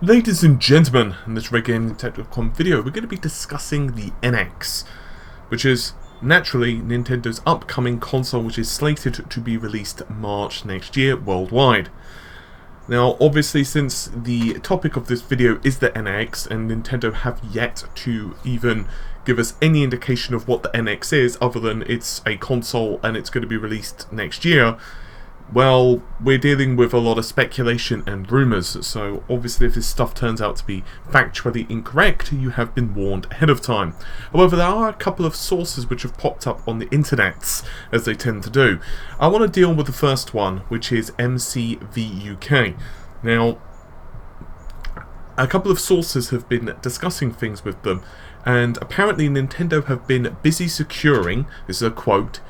Ladies and gentlemen, in this RedGamingTech.com video, we're going to be discussing the NX, which is naturally Nintendo's upcoming console, which is slated to be released March next year worldwide. Now, obviously, since the topic of this video is the NX, and Nintendo have yet to even give us any indication of what the NX is, other than it's a console and it's going to be released next year, well, we're dealing with a lot of speculation and rumours, so obviously if this stuff turns out to be factually incorrect, you have been warned ahead of time. However, there are a couple of sources which have popped up on the internets, as they tend to do. I want to deal with the first one, which is MCV UK. Now, a couple of sources have been discussing things with them, and apparently Nintendo have been busy securing, this is a quote,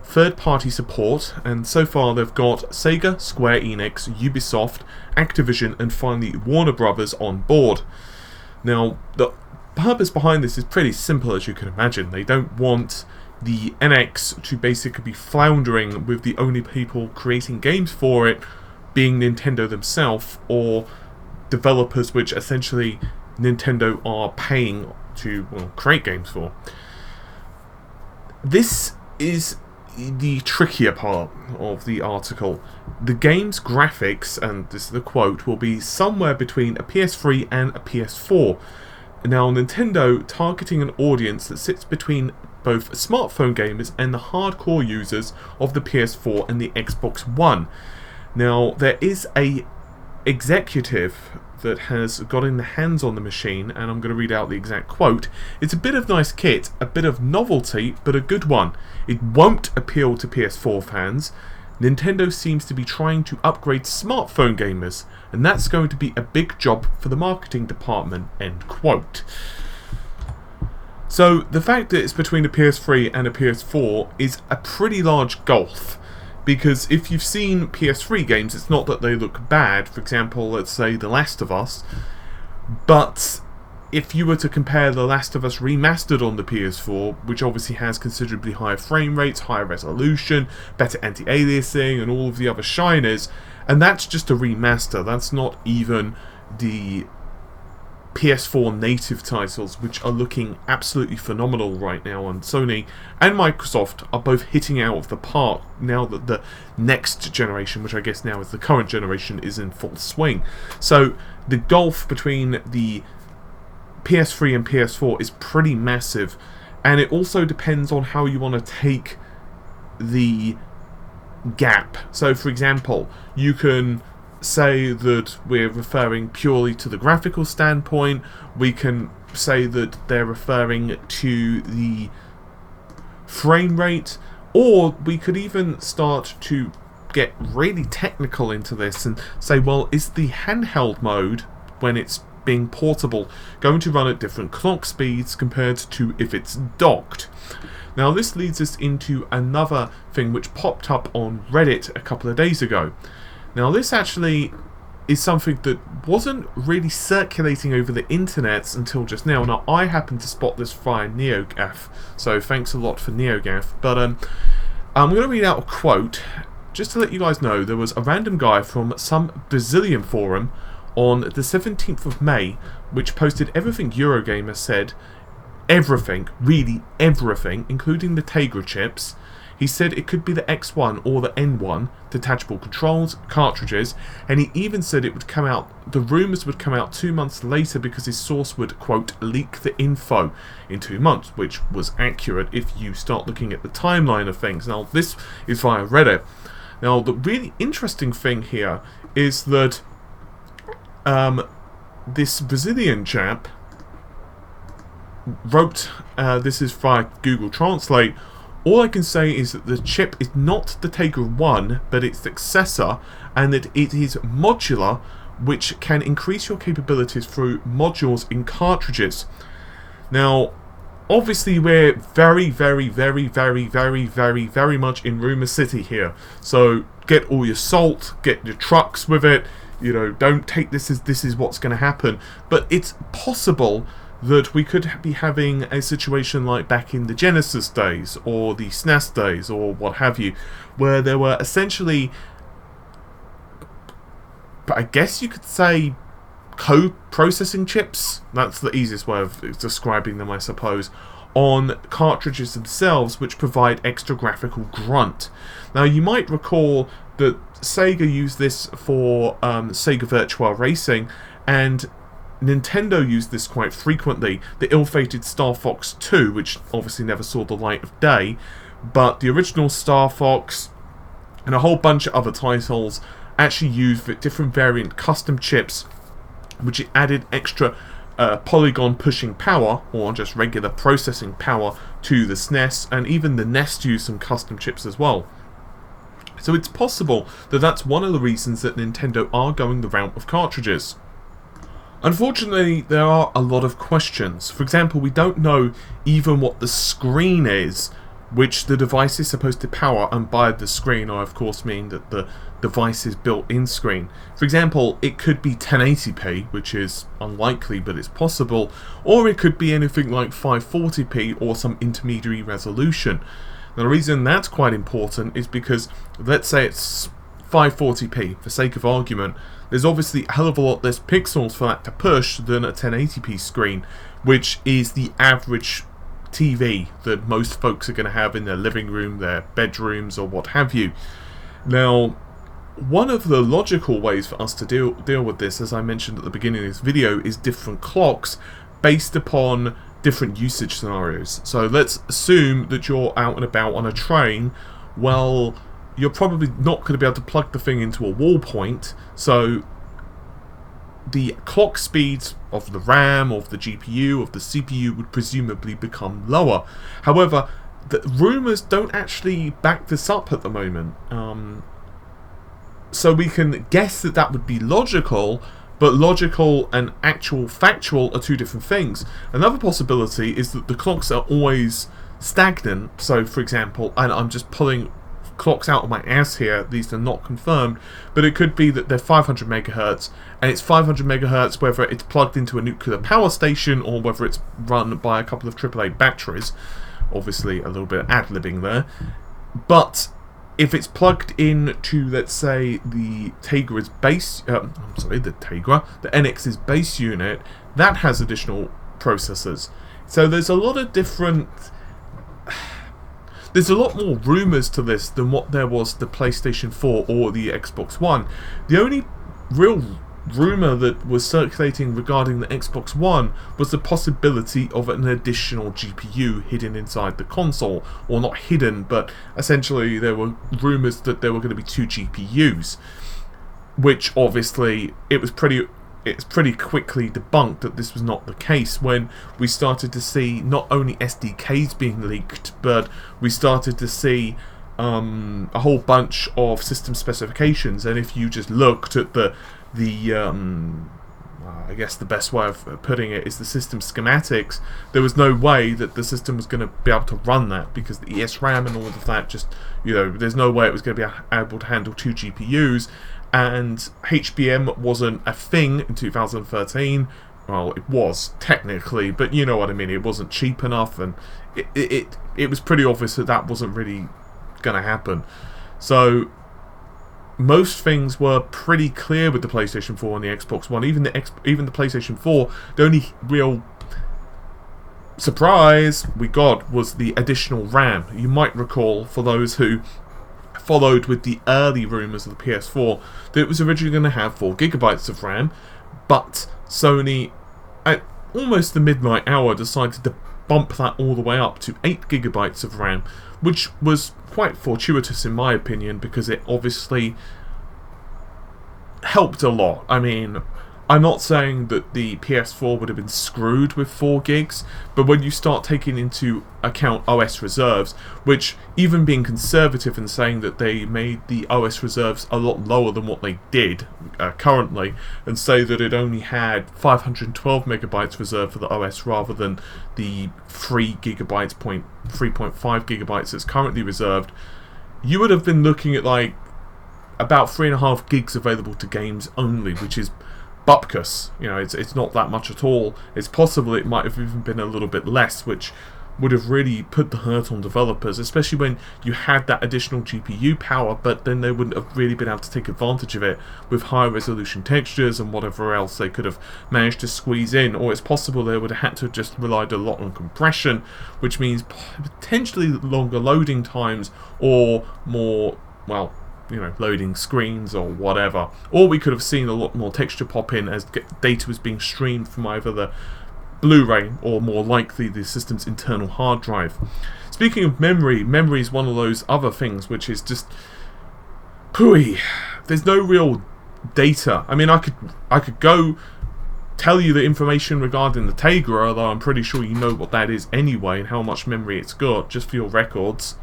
third-party support, and so far they've got Sega, Square Enix, Ubisoft, Activision, and finally Warner Brothers on board. Now, the purpose behind this is pretty simple, as you can imagine. They don't want the NX to basically be floundering with the only people creating games for it being Nintendo themselves, or developers which essentially Nintendo are paying to, well, create games for. This is the trickier part of the article. The game's graphics, and this is the quote, will be somewhere between a PS3 and a PS4. Now, Nintendo targeting an audience that sits between both smartphone gamers and the hardcore users of the PS4 and the Xbox One. Now, there is a executive that has gotten the hands on the machine, and I'm going to read out the exact quote. It's a bit of nice kit, a bit of novelty, but a good one. It won't appeal to PS4 fans. Nintendo seems to be trying to upgrade smartphone gamers, and that's going to be a big job for the marketing department, end quote. So the fact that it's between a PS3 and a PS4 is a pretty large gulf. Because if you've seen PS3 games, it's not that they look bad. For example, let's say The Last of Us. But if you were to compare The Last of Us remastered on the PS4, which obviously has considerably higher frame rates, higher resolution, better anti-aliasing, and all of the other shiners, and that's just a remaster. That's not even the PS4 native titles, which are looking absolutely phenomenal right now, and Sony and Microsoft are both hitting out of the park now that the next generation, which I guess now is the current generation, is in full swing. So the gulf between the PS3 and PS4 is pretty massive, and it also depends on how you want to take the gap. So for example, you can say that we're referring purely to the graphical standpoint. We can say that they're referring to the frame rate, or we could even start to get really technical into this and say, well, is the handheld mode, when it's being portable, going to run at different clock speeds compared to if it's docked? Now, this leads us into another thing which popped up on Reddit a couple of days ago. Now, this actually is something that wasn't really circulating over the internet until just now. Now, I happened to spot this via NeoGAF, so thanks a lot for NeoGAF. But I'm going to read out a quote, just to let you guys know. There was a random guy from some Brazilian forum on the 17th of May, which posted everything Eurogamer said, everything, really everything, including the Tegra chips. He said it could be the X1 or the N1, detachable controls, cartridges, and he even said it would come out, the rumours would come out 2 months later because his source would, quote, leak the info in 2 months, which was accurate if you start looking at the timeline of things. Now, this is via Reddit. Now, the really interesting thing here is that this Brazilian chap wrote, this is via Google Translate, all I can say is that the chip is not the Tegra 1, but its successor, and that it is modular, which can increase your capabilities through modules in cartridges. Now, obviously we're very, very, very, very, very, very, very much in Rumour City here. So get all your salt, get your trucks with it, you know, don't take this as this is what's going to happen. But it's possible that we could be having a situation like back in the Genesis days, or the SNES days, or what have you, where there were essentially, I guess you could say, co-processing chips, that's the easiest way of describing them, I suppose, on cartridges themselves, which provide extra graphical grunt. Now, you might recall that Sega used this for Sega Virtua Racing, and Nintendo used this quite frequently. The ill-fated Star Fox 2, which obviously never saw the light of day, but the original Star Fox and a whole bunch of other titles actually used different variant custom chips, which added extra polygon pushing power, or just regular processing power, to the SNES, and even the NES used some custom chips as well. So it's possible that that's one of the reasons that Nintendo are going the route of cartridges. Unfortunately, there are a lot of questions. For example, we don't know even what the screen is which the device is supposed to power, and by the screen I of course mean that the device is built-in screen. For example, it could be 1080p, which is unlikely but it's possible, or it could be anything like 540p or some intermediary resolution. Now, the reason that's quite important is because, let's say it's 540p, for sake of argument, there's obviously a hell of a lot less pixels for that to push than a 1080p screen, which is the average TV that most folks are going to have in their living room, their bedrooms, or what have you. Now, one of the logical ways for us to deal with this, as I mentioned at the beginning of this video, is different clocks based upon different usage scenarios. So let's assume that you're out and about on a train. Well, you're probably not going to be able to plug the thing into a wall point, so the clock speeds of the RAM, of the GPU, of the CPU would presumably become lower. However, the rumours don't actually back this up at the moment. So we can guess that that would be logical, but logical and actual factual are two different things. Another possibility is that the clocks are always stagnant. So, for example, and I'm just pulling clocks out of my ass here, these are not confirmed, but it could be that they're 500 megahertz, and it's 500 megahertz whether it's plugged into a nuclear power station or whether it's run by a couple of AAA batteries. Obviously a little bit of ad-libbing there, but if it's plugged in to, let's say, the Tegra's base, the NX's base unit, that has additional processors. So there's a lot of different... There's a lot more rumours to this than what there was the PlayStation 4 or the Xbox One. The only real rumour that was circulating regarding the Xbox One was the possibility of an additional GPU hidden inside the console. Or not hidden, but essentially there were rumours that there were going to be two GPUs. Which obviously, it's pretty quickly debunked that this was not the case when we started to see not only SDKs being leaked, but we started to see a whole bunch of system specifications. And if you just looked at I guess the best way of putting it is the system schematics, there was no way that the system was going to be able to run that, because the ESRAM and all of that, just, there's no way it was going to be able to handle two GPUs. And HBM wasn't a thing in 2013. Well, it was technically, but you know what I mean. It wasn't cheap enough, and it was pretty obvious that that wasn't really going to happen. So most things were pretty clear with the PlayStation 4 and the Xbox One. Even the PlayStation 4, the only real surprise we got was the additional RAM. You might recall, for those who followed with the early rumours of the PS4, that it was originally going to have 4 gigabytes of RAM, but Sony, at almost the midnight hour, decided to bump that all the way up to 8 gigabytes of RAM, which was quite fortuitous in my opinion, because it obviously helped a lot. I mean, I'm not saying that the PS4 would have been screwed with 4 gigs, but when you start taking into account OS reserves, which, even being conservative and saying that they made the OS reserves a lot lower than what they did currently, and say that it only had 512 megabytes reserved for the OS rather than the 3.5 gigabytes that's currently reserved, you would have been looking at like about 3.5 gigs available to games only, which is bupkis. It's not that much at all. It's possible it might have even been a little bit less, which would have really put the hurt on developers, especially when you had that additional GPU power, but then they wouldn't have really been able to take advantage of it with higher resolution textures and whatever else they could have managed to squeeze in. Or it's possible they would have had to have just relied a lot on compression, which means potentially longer loading times or more, well, loading screens or whatever. Or we could have seen a lot more texture pop in as data was being streamed from either the Blu-ray or more likely the system's internal hard drive. Speaking of memory is one of those other things which is just pooey. There's no real data. I mean, I could go tell you the information regarding the Tegra, although I'm pretty sure you know what that is anyway and how much memory it's got, just for your records.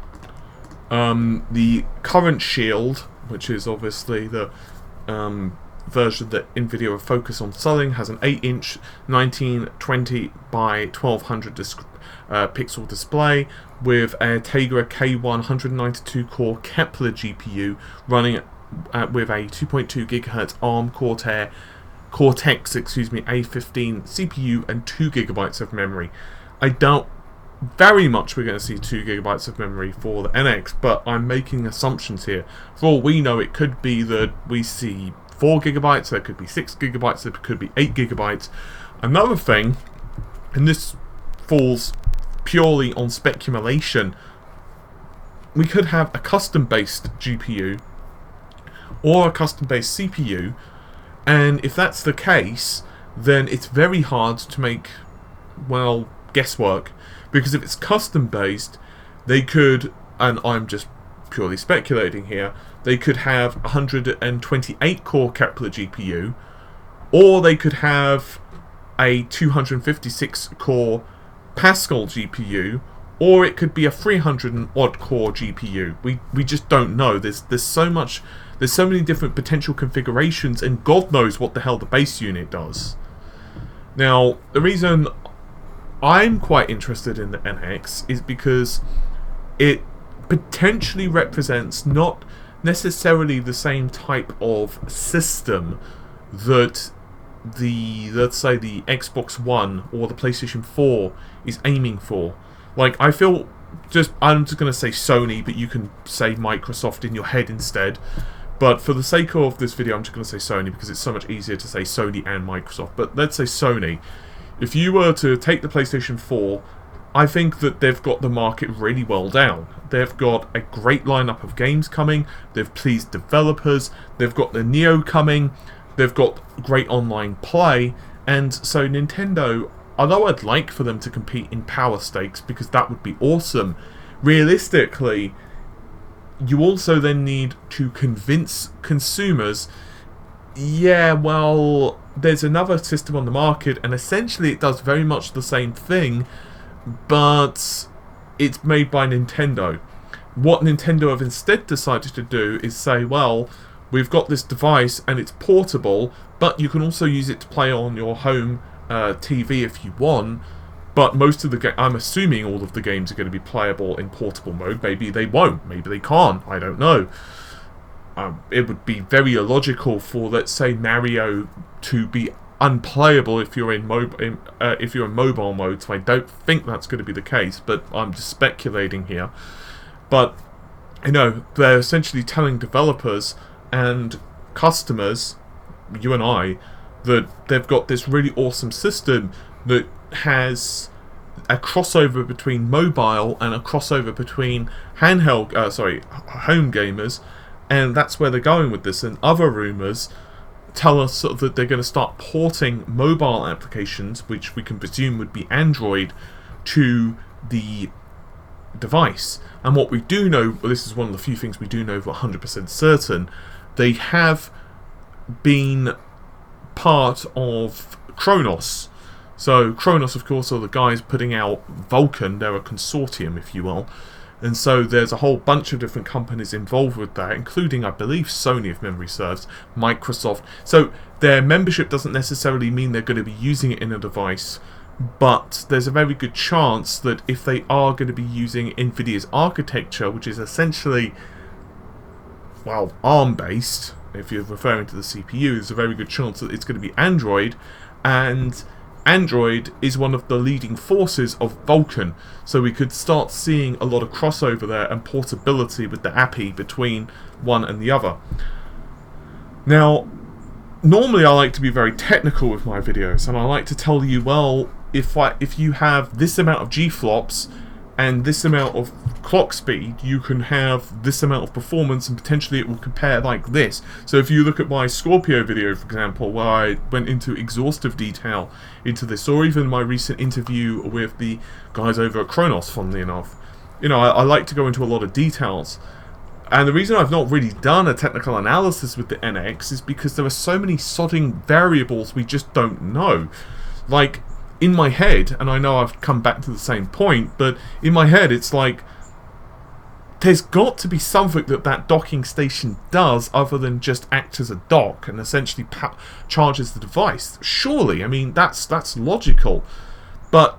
The current Shield, which is obviously the version that Nvidia will focus on selling, has an 8-inch 1920 by 1200 pixel display with a Tegra K1 192-core Kepler GPU running with a 2.2 GHz ARM Cortex A15 CPU and 2 GB of memory. I doubt very much we're going to see 2 GB of memory for the NX, but I'm making assumptions here. For all we know, it could be that we see 4 GB, there could be 6 GB, there could be 8 GB. Another thing, and this falls purely on speculation, we could have a custom-based GPU or a custom-based CPU, and if that's the case, then it's very hard to make, well, guesswork, because if it's custom-based, they could, and I'm just purely speculating here, they could have a 128-core Kepler GPU, or they could have a 256-core Pascal GPU, or it could be a 300-odd core GPU. We just don't know. There's so many different potential configurations, and God knows what the hell the base unit does. Now, the reason I'm quite interested in the NX is because it potentially represents not necessarily the same type of system that let's say the Xbox One or the PlayStation 4 is aiming for. Like, I'm just going to say Sony, but you can say Microsoft in your head instead. But for the sake of this video, I'm just going to say Sony because it's so much easier to say Sony and Microsoft. But let's say Sony. If you were to take the PlayStation 4, I think that they've got the market really well down. They've got a great lineup of games coming, they've pleased developers, they've got the Neo coming, they've got great online play, and so Nintendo, although I'd like for them to compete in power stakes because that would be awesome, realistically, you also then need to convince consumers, yeah, well, there's another system on the market, and essentially it does very much the same thing, but it's made by Nintendo. What Nintendo have instead decided to do is say, well, we've got this device and it's portable, but you can also use it to play on your home TV if you want, but most of the I'm assuming all of the games are going to be playable in portable mode. Maybe they won't, maybe they can't, I don't know. It would be very illogical for, let's say, Mario to be unplayable if you're in mobile mode, so I don't think that's going to be the case, but I'm just speculating here. But they're essentially telling developers and customers, you and I, that they've got this really awesome system that has a crossover between mobile and a crossover between home gamers, and that's where they're going with this. And other rumours tell us sort of that they're going to start porting mobile applications, which we can presume would be Android, to the device. And what we do know, well, this is one of the few things we do know for 100% certain, they have been part of Kronos. So Kronos, of course, are the guys putting out Vulkan. They're a consortium, if you will. And so there's a whole bunch of different companies involved with that, including, I believe, Sony, if memory serves, Microsoft. So their membership doesn't necessarily mean they're going to be using it in a device, but there's a very good chance that if they are going to be using Nvidia's architecture, which is essentially, well, ARM-based, if you're referring to the CPU, there's a very good chance that it's going to be Android, and Android is one of the leading forces of Vulkan, so we could start seeing a lot of crossover there and portability with the API between one and the other. Now, normally I like to be very technical with my videos, and I like to tell you, well, if you have this amount of G-flops and this amount of clock speed, you can have this amount of performance, and potentially it will compare like this. So if you look at my Scorpio video, for example, where I went into exhaustive detail into this, or even my recent interview with the guys over at Kronos, funnily enough, you know, I like to go into a lot of details. And the reason I've not really done a technical analysis with the NX is because there are so many sodding variables we just don't know. Like, in my head, and I know I've come back to the same point, but in my head it's like, there's got to be something that docking station does other than just act as a dock and essentially charges the device. Surely, I mean, that's logical. But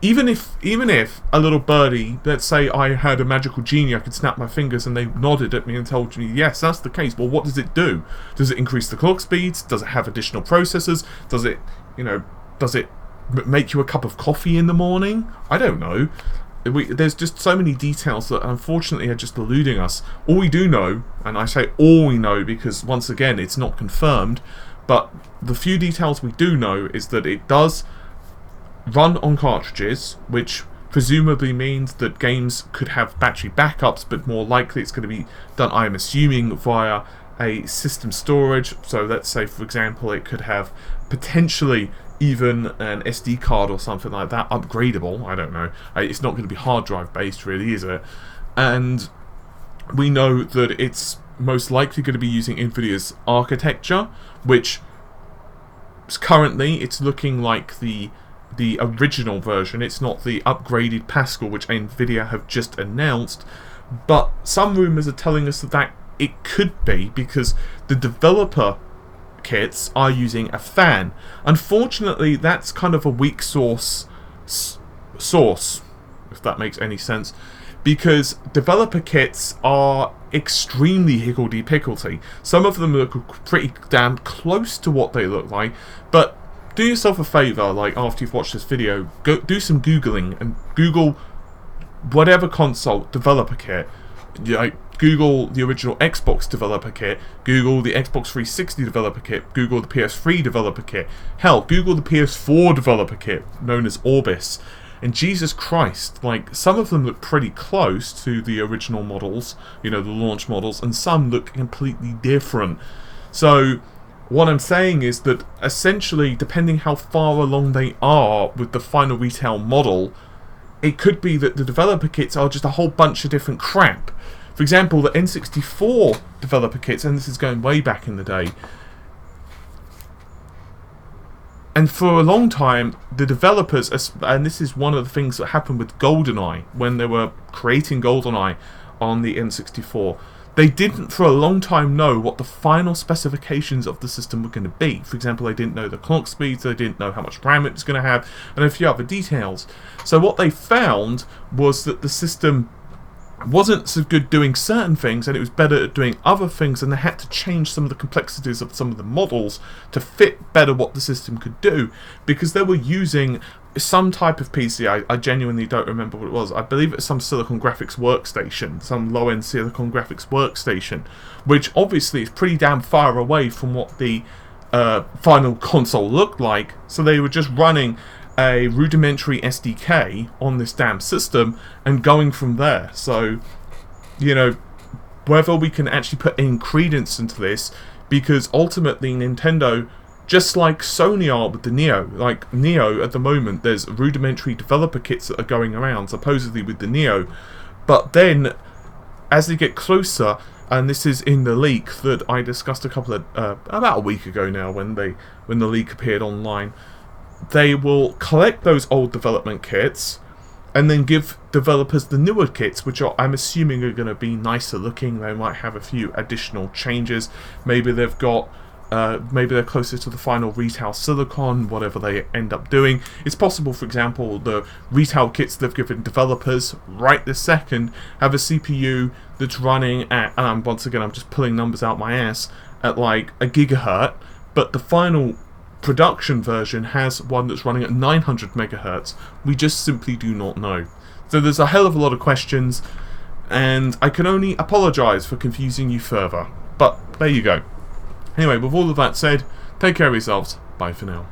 even if a little birdie, let's say I had a magical genie, I could snap my fingers and they nodded at me and told me, yes, that's the case. Well, what does it do? Does it increase the clock speeds? Does it have additional processors? Does it, you know, does it make you a cup of coffee in the morning? I don't know. There's just so many details that unfortunately are just eluding us. All we do know, and I say all we know because once again it's not confirmed, but the few details we do know is that it does run on cartridges, which presumably means that games could have battery backups, but more likely it's going to be done, I'm assuming, via a system storage. So let's say, for example, it could have potentially even an SD card or something like that, upgradable. I don't know. It's not going to be hard drive based, really, is it? And we know that it's most likely going to be using NVIDIA's architecture, which currently it's looking like the original version. It's not the upgraded Pascal, which NVIDIA have just announced. But some rumours are telling us that it could be, because the developer kits are using a fan. Unfortunately, that's kind of a weak source, if that makes any sense, because developer kits are extremely higgledy-piggledy. Some of them look pretty damn close to what they look like, but do yourself a favour, like after you've watched this video, go do some Googling and Google whatever console developer kit. Like, Google the original Xbox developer kit, Google the Xbox 360 developer kit, Google the PS3 developer kit, hell, Google the PS4 developer kit, known as Orbis. And Jesus Christ, like, some of them look pretty close to the original models, you know, the launch models, and some look completely different. So, what I'm saying is that, essentially, depending how far along they are with the final retail model, it could be that the developer kits are just a whole bunch of different crap. For example, the N64 developer kits, and this is going way back in the day, and for a long time, the developers, and this is one of the things that happened with GoldenEye, when they were creating GoldenEye on the N64, they didn't for a long time know what the final specifications of the system were going to be. For example, they didn't know the clock speeds, they didn't know how much RAM it was going to have, and a few other details. So what they found was that the system wasn't so good doing certain things, and it was better at doing other things, and they had to change some of the complexities of some of the models to fit better what the system could do, because they were using some type of PC. I genuinely don't remember what it was. I believe it's some Silicon Graphics workstation, some low-end Silicon Graphics workstation, which obviously is pretty damn far away from what the final console looked like. So they were just running a rudimentary SDK on this damn system and going from there. So, you know, whether we can actually put any credence into this, because ultimately Nintendo, just like Sony are with the Neo, like Neo at the moment, there's rudimentary developer kits that are going around supposedly with the Neo, but then as they get closer, and this is in the leak that I discussed a couple of about a week ago now, when the leak appeared online, they will collect those old development kits and then give developers the newer kits, which are, I'm assuming, are going to be nicer looking. They might have a few additional changes. Maybe they've got maybe they're closer to the final retail silicon, whatever they end up doing. It's possible, for example, the retail kits they've given developers right this second have a CPU that's running at, once again I'm just pulling numbers out my ass, at like a gigahertz, but the final production version has one that's running at 900 megahertz. We just simply do not know. So there's a hell of a lot of questions, and I can only apologise for confusing you further. But there you go. Anyway, with all of that said, take care of yourselves. Bye for now.